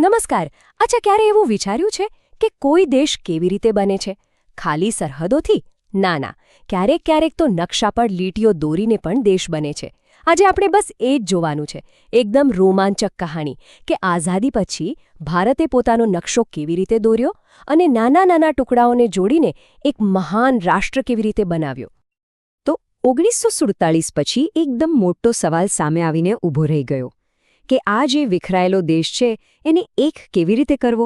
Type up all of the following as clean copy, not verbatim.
નમસ્કાર. અચ્છા, ક્યારે એવું વિચાર્યું છે કે કોઈ દેશ કેવી રીતે બને છે? ખાલી સરહદોથી? ના ના, ક્યારેક ક્યારેક તો નકશા પર લીટીઓ દોરીને પણ દેશ બને છે. આજે આપણે બસ એ જ જોવાનું છે, એકદમ રોમાંચક કહાણી કે આઝાદી પછી ભારતે પોતાનો નકશો કેવી રીતે દોર્યો અને નાના નાના ટુકડાઓને જોડીને એક મહાન રાષ્ટ્ર કેવી રીતે બનાવ્યો. તો 1947 પછી એકદમ મોટો સવાલ સામે આવીને ઊભો રહી ગયો કે આ જે વિખરાયેલો દેશ છે એને એક કેવી રીતે કરવો,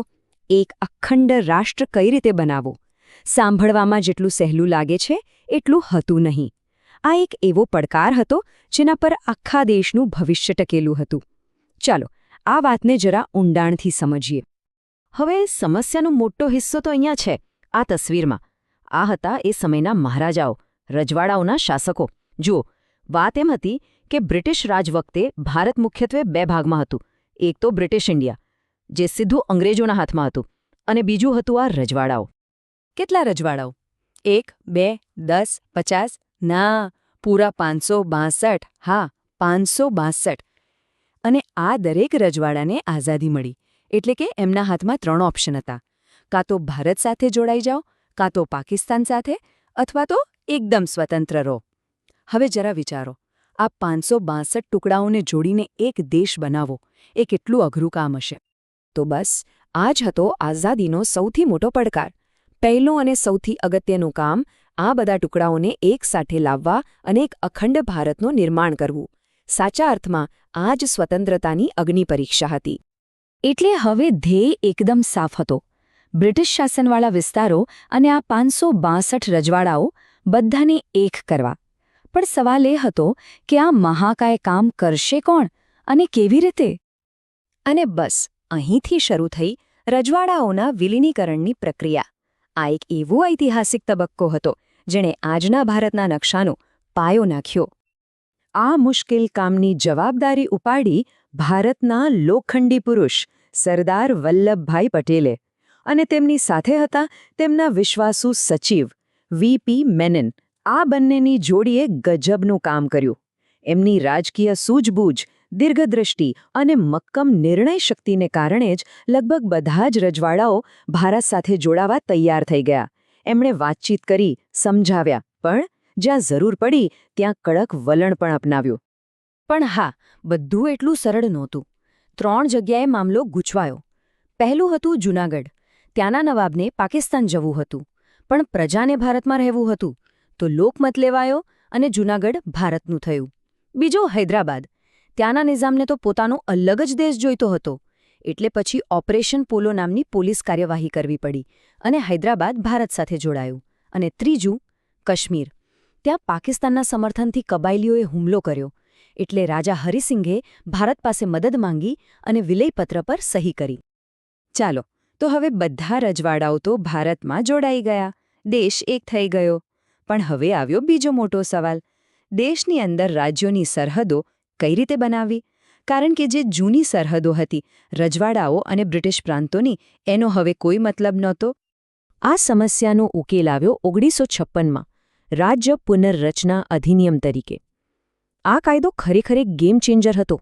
એક અખંડ રાષ્ટ્ર કઈ રીતે બનાવવો. સાંભળવામાં જેટલું સહેલું લાગે છે એટલું હતું નહીં. આ એક એવો પડકાર હતો જેના પર આખા દેશનું ભવિષ્ય ટકેલું હતું. ચાલો આ વાતને જરા ઊંડાણથી સમજીએ. હવે સમસ્યાનો મોટો હિસ્સો તો અહીંયા છે, આ તસવીરમાં. આ હતા એ સમયના મહારાજાઓ, રજવાડાઓના શાસકો. જુઓ, વાત એમ હતી કે બ્રિટિશ રાજ વખતે ભારત મુખ્યત્વે બે ભાગમાં હતું. એક તો બ્રિટિશ ઇન્ડિયા, જે સીધું અંગ્રેજોના હાથમાં હતું, અને બીજું હતું આ રજવાડાઓ. કેટલા રજવાડાઓ? 1, 2, 10, 50? ના, પૂરા 562. હા, 562. અને આ દરેક રજવાડાને આઝાદી મળી એટલે કે એમના હાથમાં 3 ઓપ્શન હતા. કાં તો ભારત સાથે જોડાઈ જાઓ, કાં તો પાકિસ્તાન સાથે, અથવા તો એકદમ સ્વતંત્ર રહો. હવે જરા વિચારો, આ 562 ટુકડાઓને જોડીને એક દેશ બનાવો એ કેટલું અઘરું કામ હશે. તો બસ આ જ હતો આઝાદીનો સૌથી મોટો પડકાર. પહેલું અને સૌથી અગત્યનું કામ આ બધા ટુકડાઓને એક સાથે લાવવા અને એક અખંડ ભારતનું નિર્માણ કરવું. સાચા અર્થમાં આ જ સ્વતંત્રતાની અગ્નિ પરીક્ષા હતી. એટલે હવે ધ્યેય એકદમ સાફ હતો. બ્રિટિશ શાસનવાળા વિસ્તારો અને આ 562 રજવાડાઓ બધાને એક કરવા. પણ સવાલ એ હતો કે આ મહાકાય કામ કરશે કોણ અને કેવી રીતે? અને બસ અહીંથી શરૂ થઈ રજવાડાઓના વિલીનીકરણની પ્રક્રિયા. આ એક એવો ઐતિહાસિક તબક્કો હતો જેણે આજના ભારતના નકશાનો પાયો નાખ્યો. આ મુશ્કેલ કામની જવાબદારી ઉપાડી ભારતના લોખંડી પુરુષ સરદાર વલ્લભભાઈ પટેલે, અને તેમની સાથે હતા તેમના વિશ્વાસુ સચિવ વીપી મેનન. આ બંનેની જોડીએ ગજબનું કામ કર્યું. એમની રાજકીય સૂઝબૂઝ, દીર્ઘદ્રષ્ટિ અને મક્કમ નિર્ણય શક્તિને કારણે જ લગભગ બધા જ રજવાડાઓ ભારત સાથે જોડાવા તૈયાર થઈ ગયા. એમણે વાતચીત કરી, સમજાવ્યા, પણ જ્યાં જરૂર પડી ત્યાં કડક વલણ પણ અપનાવ્યું. પણ હા, બધું એટલું સરળ નહોતું. 3 જગ્યાએ મામલો ગૂંચવાયો. પહેલું હતું જૂનાગઢ. ત્યાંના નવાબને પાકિસ્તાન જવું હતું, પણ પ્રજાને ભારતમાં રહેવું હતું, તો લોકમત લેવાયો અને જૂનાગઢ ભારતનું થયું. બીજો હૈદરાબાદ. ત્યાંના નિઝામને તો પોતાનો અલગ જ દેશ જોઈતો હતો, એટલે પછી ઓપરેશન પોલો નામની પોલીસ કાર્યવાહી કરવી પડી અને હૈદરાબાદ ભારત સાથે જોડાયું. અને ત્રીજું કાશ્મીર. ત્યાં પાકિસ્તાનના સમર્થનથી કબાયલીઓએ હુમલો કર્યો, એટલે રાજા હરિસિંઘે ભારત પાસે મદદ માંગી અને વિલયપત્ર પર સહી કરી. ચાલો, તો હવે બધા રજવાડાઓ તો ભારતમાં જોડાઈ ગયા, દેશ એક થઈ ગયો. પણ હવે આવ્યો બીજો મોટો સવાલ. દેશની અંદર રાજ્યોની સરહદો કઈ રીતે બનાવવી? કારણ કે જે જૂની સરહદો હતી, રજવાડાઓ અને બ્રિટિશ પ્રાંતોની, એનો હવે કોઈ મતલબ નહોતો. આ સમસ્યાનો ઉકેલ આવ્યો 1956માં રાજ્ય પુનર્રચના અધિનિયમ તરીકે. આ કાયદો ખરેખર એક ગેમ ચેન્જર હતો.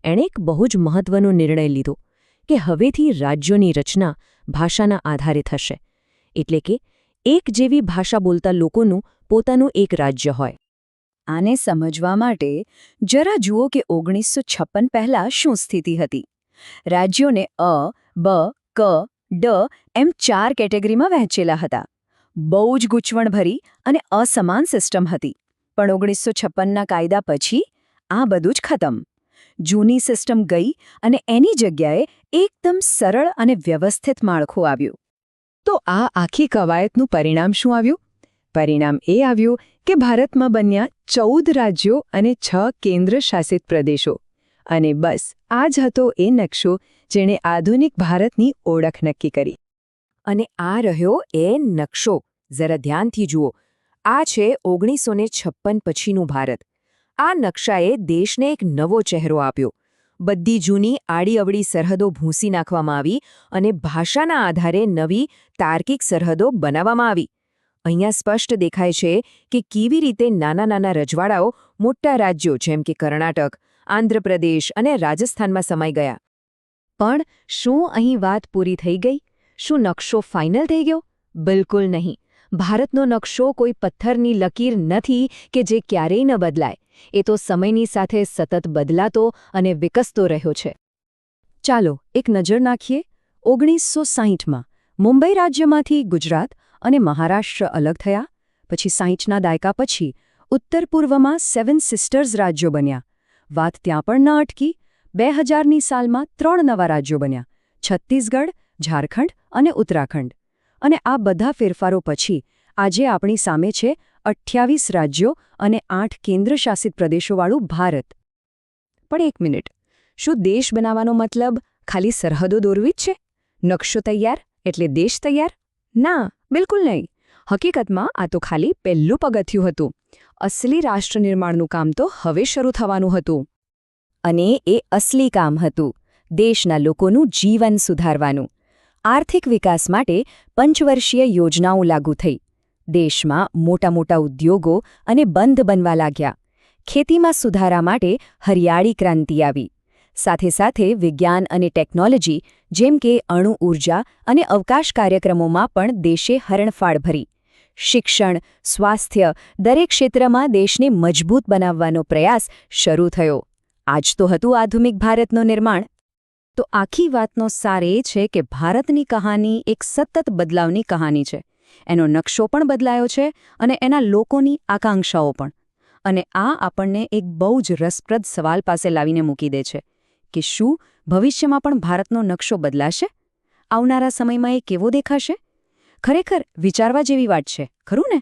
એણે એક બહુ જ મહત્વનો નિર્ણય લીધો કે હવેથી રાજ્યોની રચના ભાષાના આધારે થશે. એટલે કે એક જેવી ભાષા બોલતા લોકોનું પોતાનું એક રાજ્ય હોય. આને સમજવા માટે જરા જુઓ કે 1956 પહેલાં શું સ્થિતિ હતી. રાજ્યોને અ, બ, ક, ડ એમ 4 કેટેગરીમાં વહેંચેલા હતા. બહુ જ ગૂંચવણભરી અને અસમાન સિસ્ટમ હતી. પણ 1956ના કાયદા પછી આ બધું જ ખતમ. જૂની સિસ્ટમ ગઈ અને એની જગ્યાએ એકદમ સરળ અને વ્યવસ્થિત માળખું આવ્યું. તો આ આખી કવાયતનું પરિણામ શું આવ્યું? પરિણામ એ આવ્યું કે ભારતમાં બન્યા 14 રાજ્યો અને 6 કેન્દ્ર શાસિત પ્રદેશો. અને બસ આ જ હતો એ નકશો જેણે આધુનિક ભારતની ઓળખ નક્કી કરી. અને આ રહ્યો એ નકશો. જરા ધ્યાનથી જુઓ. આ છે 1956 પછીનું ભારત. આ નકશાએ દેશને એક નવો ચહેરો આપ્યો. બધી જૂની આડીઅવળી સરહદો ભૂંસી નાખવામાં આવી અને ભાષાના આધારે નવી તાર્કિક સરહદો બનાવવામાં આવી. અહીંયા સ્પષ્ટ દેખાય છે કે કેવી રીતે નાના નાના રજવાડાઓ મોટા રાજ્યો જેમ કે કર્ણાટક, આંધ્રપ્રદેશ અને રાજસ્થાનમાં સમાઈ ગયા. પણ શું અહીં વાત પૂરી થઈ ગઈ? શું નકશો ફાઇનલ થઈ ગયો? બિલકુલ નહીં. ભારતનો નકશો કોઈ પથ્થરની લકીર નથી કે જે ક્યારેય ન બદલાય. એ તો સમયની સાથે સતત બદલાતો અને વિકસતો રહ્યો છે. ચાલો એક નજર નાખીએ. 1960માં મુંબઈ રાજ્યમાંથી ગુજરાત અને મહારાષ્ટ્ર અલગ થયા. પછી 60ના દાયકા પછી ઉત્તર પૂર્વમાં 7 સિસ્ટર્સ રાજ્યો બન્યા. વાત ત્યાં પણ ન અટકી. 2000ની સાલમાં 3 નવા રાજ્યો બન્યા: છત્તીસગઢ, ઝારખંડ અને ઉત્તરાખંડ. અને આ બધા ફેરફારો પછી આજે આપણી સામે છે 28 રાજ્યો અને 8 કેન્દ્રશાસિત પ્રદેશોવાળું ભારત. પણ એક મિનિટ, શું દેશ બનાવવાનો મતલબ ખાલી સરહદો દોરવી જ છે? નકશો તૈયાર એટલે દેશ તૈયાર? ના, બિલકુલ નહીં. હકીકતમાં આ તો ખાલી પહેલું પગથિયું હતું. અસલી રાષ્ટ્ર નિર્માણનું કામ તો હવે શરૂ થવાનું હતું. અને એ અસલી કામ હતું દેશના લોકોનું જીવન સુધારવાનું. આર્થિક વિકાસ માટે પંચવર્ષીય યોજનાઓ લાગુ થઈ. દેશમાં મોટા મોટા ઉદ્યોગો અને બંધ બનવા લાગ્યા. ખેતીમાં સુધારા માટે હરિયાળી ક્રાંતિ આવી. સાથે સાથે વિજ્ઞાન અને ટેકનોલોજી જેમ કે અણુ ઊર્જા અને અવકાશ કાર્યક્રમોમાં પણ દેશે હરણફાળ ભરી. શિક્ષણ, સ્વાસ્થ્ય, દરેક ક્ષેત્રમાં દેશને મજબૂત બનાવવાનો પ્રયાસ શરૂ થયો. આજ તો હતું આધુનિક ભારતનું નિર્માણ. તો આખી વાતનો સાર એ છે કે ભારતની કહાની એક સતત બદલાવની કહાની છે. એનો નકશો પણ બદલાયો છે અને એના લોકોની આકાંક્ષાઓ પણ. અને આ આપણને એક બહુ જ રસપ્રદ સવાલ પાસે લાવીને મૂકી દે છે કે શું ભવિષ્યમાં પણ ભારતનો નકશો બદલાશે? આવનારા સમયમાં એ કેવો દેખાશે? ખરેખર વિચારવા જેવી વાત છે, ખરું ને?